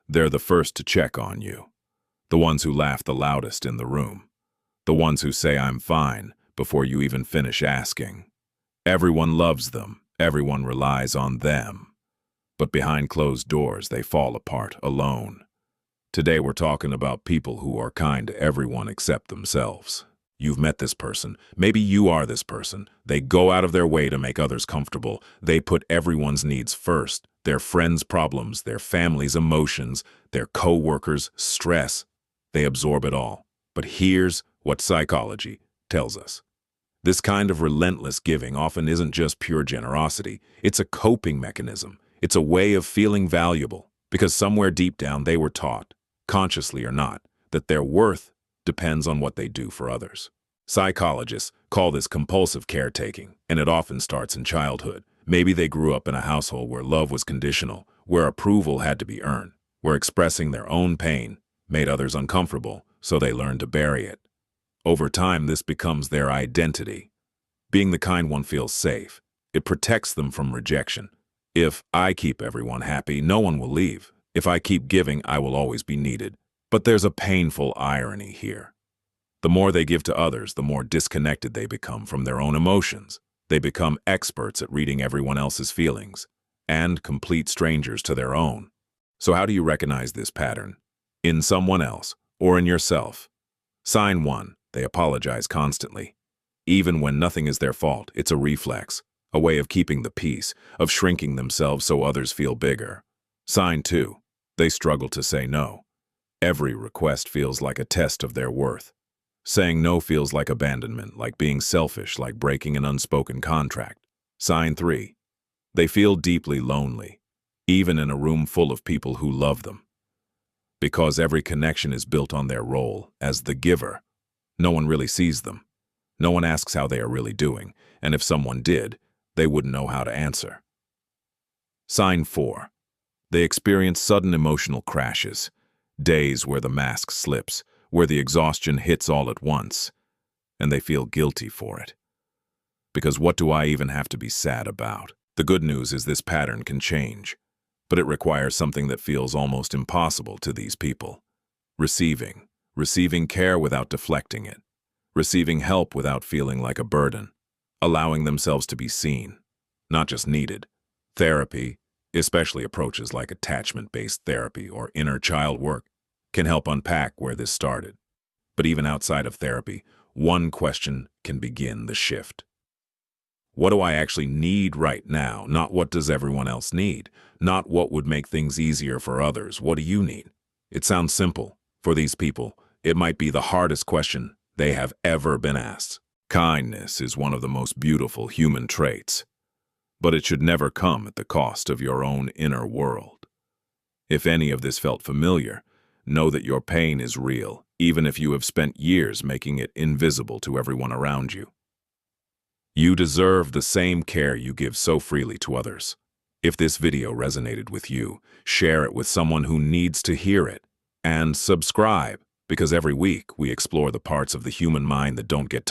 They're the first to check on you. The ones who laugh the loudest in the room. The ones who say I'm fine before you even finish asking. Everyone loves them. Everyone relies on them. But behind closed doors, they fall apart alone. Today we're talking about people who are kind to everyone except themselves. You've met this person. Maybe you are this person. They go out of their way to make others comfortable. They put everyone's needs first. Their friends' problems, their family's emotions, their co-workers' stress. They absorb it all. But here's what psychology tells us. This kind of relentless giving often isn't just pure generosity. It's a coping mechanism. It's a way of feeling valuable. Because somewhere deep down they were taught, consciously or not, that their worth depends on what they do for others. Psychologists call this compulsive caretaking, and it often starts in childhood. Maybe they grew up in a household where love was conditional, where approval had to be earned, where expressing their own pain made others uncomfortable, so they learned to bury it. Over time, this becomes their identity. Being the kind one feels safe. It protects them from rejection. If I keep everyone happy, no one will leave. If I keep giving, I will always be needed. But there's a painful irony here. The more they give to others, the more disconnected they become from their own emotions. They become experts at reading everyone else's feelings, and complete strangers to their own. So how do you recognize this pattern? In someone else, or in yourself? Sign 1. They apologize constantly. Even when nothing is their fault, it's a reflex, a way of keeping the peace, of shrinking themselves so others feel bigger. Sign 2. They struggle to say no. Every request feels like a test of their worth. Saying no feels like abandonment, like being selfish, like breaking an unspoken contract. Sign 3. They feel deeply lonely, even in a room full of people who love them. Because every connection is built on their role as the giver, no one really sees them. No one asks how they are really doing, and if someone did, they wouldn't know how to answer. Sign 4. They experience sudden emotional crashes, days where the mask slips, where the exhaustion hits all at once, and they feel guilty for it. Because what do I even have to be sad about? The good news is this pattern can change, but it requires something that feels almost impossible to these people. Receiving care without deflecting it, receiving help without feeling like a burden, allowing themselves to be seen, not just needed. Therapy, especially approaches like attachment-based therapy or inner child work, can help unpack where this started. But even outside of therapy, one question can begin the shift. What do I actually need right now? Not what does everyone else need? Not what would make things easier for others. What do you need? It sounds simple. For these people, it might be the hardest question they have ever been asked. Kindness is one of the most beautiful human traits, but it should never come at the cost of your own inner world. If any of this felt familiar, know that your pain is real, even if you have spent years making it invisible to everyone around you. You deserve the same care you give so freely to others. If this video resonated with you, share it with someone who needs to hear it. And subscribe, because every week we explore the parts of the human mind that don't get